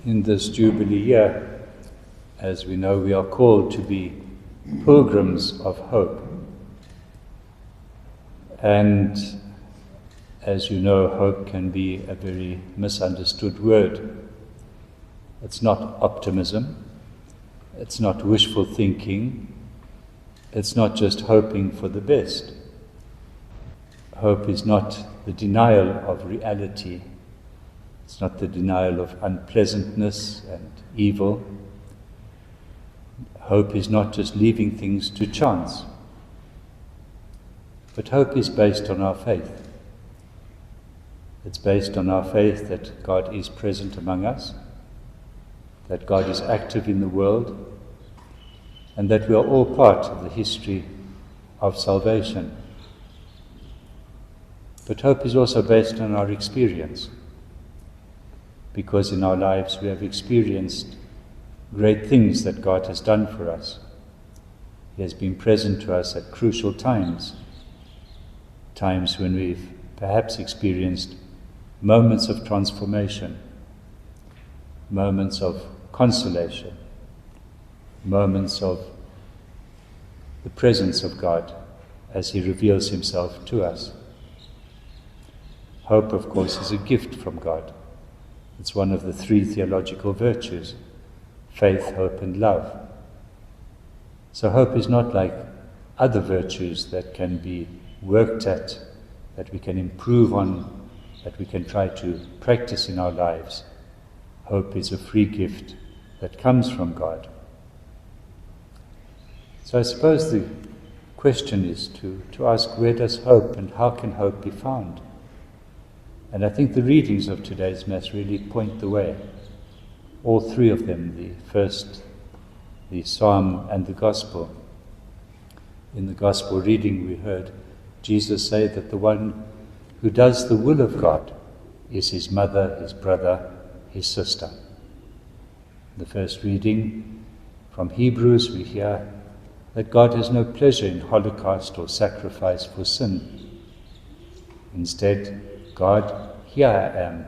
In this Jubilee year, as we know, we are called to be pilgrims of hope. And as you know, hope can be a very misunderstood word. It's not optimism, it's not wishful thinking, it's not just hoping for the best. Hope is not the denial of reality. It's not the denial of unpleasantness and evil. Hope is not just leaving things to chance. But hope is based on our faith. It's based on our faith that God is present among us, that God is active in the world, and that we are all part of the history of salvation. But hope is also based on our experience, because in our lives we have experienced great things that God has done for us. He has been present to us at crucial times when we've perhaps experienced moments of transformation, moments of consolation, moments of the presence of God as He reveals Himself to us. Hope, of course, is a gift from God. It's one of the three theological virtues: faith, hope, and love. So hope is not like other virtues that can be worked at, that we can improve on, that we can try to practice in our lives. Hope is a free gift that comes from God. So I suppose the question is to ask, where does hope and how can hope be found? And I think the readings of today's Mass really point the way. All three of them, the first, the Psalm and the Gospel. In the Gospel reading we heard Jesus say that the one who does the will of God is his mother, his brother, his sister. In the first reading from Hebrews we hear that God has no pleasure in holocaust or sacrifice for sin. Instead, God, here I am.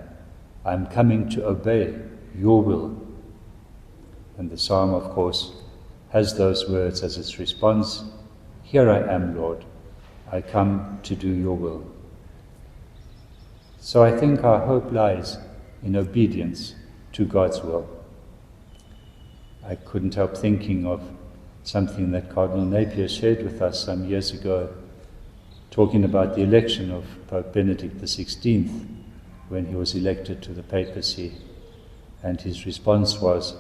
I'm coming to obey your will. And the Psalm, of course, has those words as its response: here I am, Lord. I come to do your will. So I think our hope lies in obedience to God's will. I couldn't help thinking of something that Cardinal Napier shared with us some years ago, talking about the election of Pope Benedict XVI, when he was elected to the papacy, and his response was,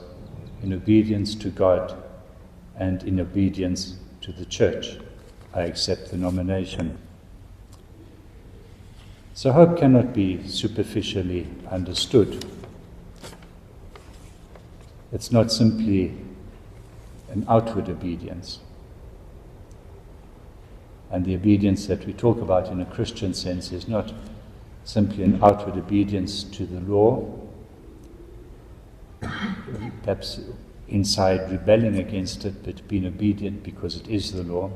in obedience to God and in obedience to the Church, I accept the nomination. So hope cannot be superficially understood. It's not simply an outward obedience. And the obedience that we talk about in a Christian sense is not simply an outward obedience to the law, perhaps inside rebelling against it, but being obedient because it is the law.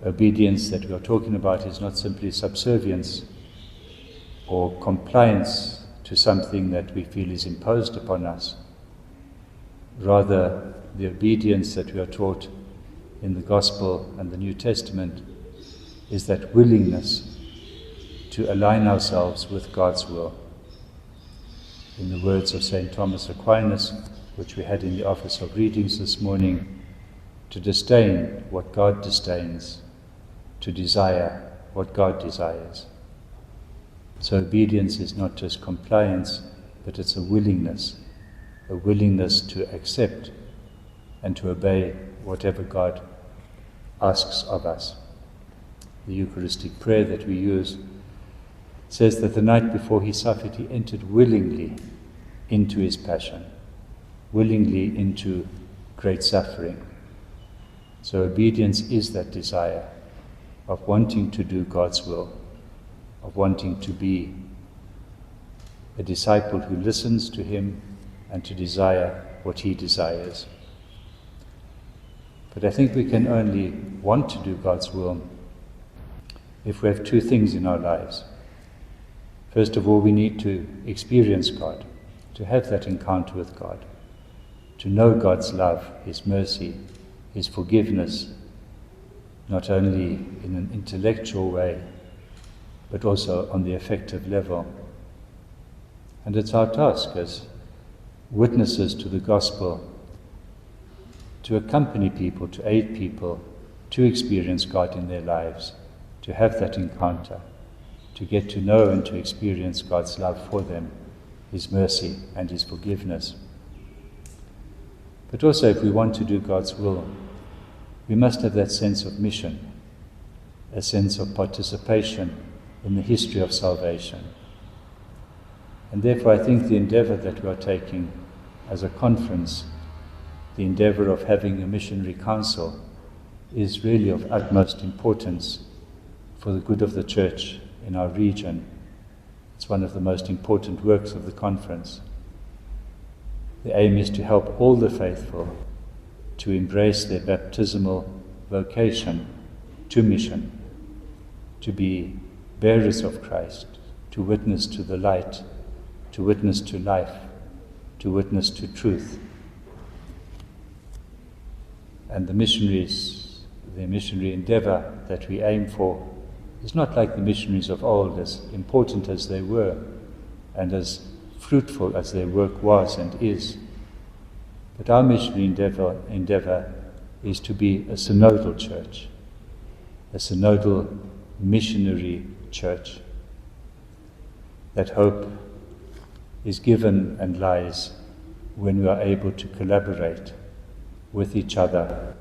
Obedience that we are talking about is not simply subservience or compliance to something that we feel is imposed upon us. Rather, the obedience that we are taught in the Gospel and the New Testament is that willingness to align ourselves with God's will. In the words of St. Thomas Aquinas, which we had in the office of readings this morning, to disdain what God disdains, to desire what God desires. So obedience is not just compliance, but it's a willingness to accept and to obey whatever God asks of us. The Eucharistic prayer that we use says that the night before he suffered, he entered willingly into his passion, willingly into great suffering. So obedience is that desire of wanting to do God's will, of wanting to be a disciple who listens to him and to desire what he desires. But I think we can only want to do God's will if we have two things in our lives. First of all, we need to experience God, to have that encounter with God, to know God's love, His mercy, His forgiveness, not only in an intellectual way, but also on the affective level. And it's our task as witnesses to the gospel to accompany people, to aid people, to experience God in their lives, to have that encounter, to get to know and to experience God's love for them, His mercy and His forgiveness. But also, if we want to do God's will, we must have that sense of mission, a sense of participation in the history of salvation. And therefore I think the endeavor that we are taking as a conference, the endeavor of having a missionary council, is really of utmost importance for the good of the Church in our region. It's one of the most important works of the conference. The aim is to help all the faithful to embrace their baptismal vocation to mission, to be bearers of Christ, to witness to the light, to witness to life, to witness to truth. And the missionary endeavor that we aim for is not like the missionaries of old, as important as they were and as fruitful as their work was and is. But our missionary endeavor is to be a synodal church, a synodal missionary church. That hope is given and lies when we are able to collaborate with each other,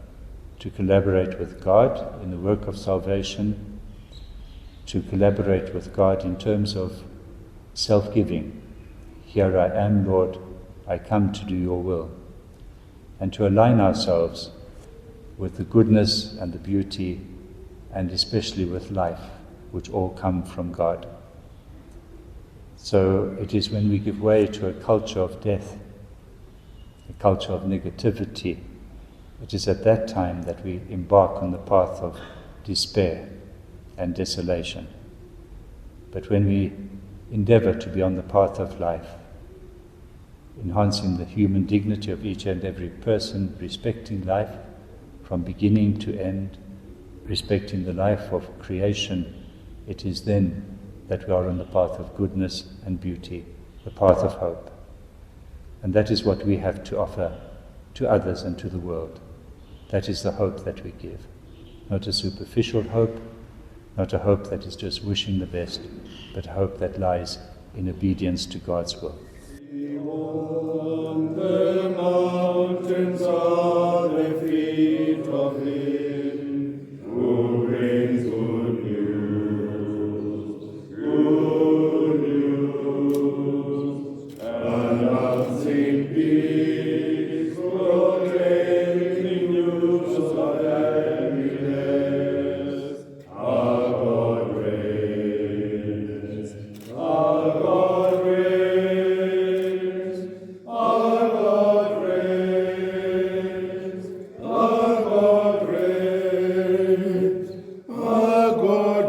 to collaborate with God in the work of salvation, to collaborate with God in terms of self-giving. Here I am, Lord, I come to do your will. And to align ourselves with the goodness and the beauty, and especially with life, which all come from God. So it is when we give way to a culture of death, a culture of negativity, it is at that time that we embark on the path of despair and desolation. But when we endeavor to be on the path of life, enhancing the human dignity of each and every person, respecting life from beginning to end, respecting the life of creation, it is then that we are on the path of goodness and beauty, the path of hope. And that is what we have to offer to others and to the world. That is the hope that we give. Not a superficial hope, not a hope that is just wishing the best, but a hope that lies in obedience to God's will. On the mountains are the feet of Him who brings good news, announcing peace, proclaiming news of happiness. Our God reigns, our God reigns, our God reigns, our God reigns, our God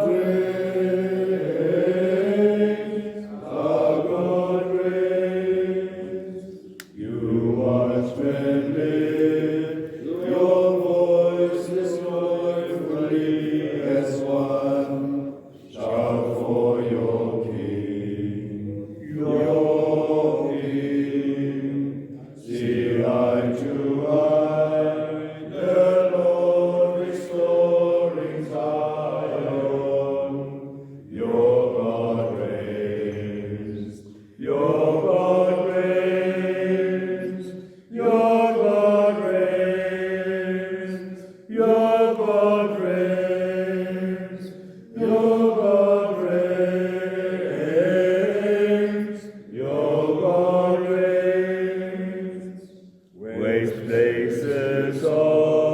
reigns, our God reigns. You watchmen lift your voices joyfully as one. Shout for your King, your King. See eye to eye, the Lord restoring Zion. Your God reigns, your God reigns, your God reigns, your God reigns, your God reigns, your God reigns. Waste places all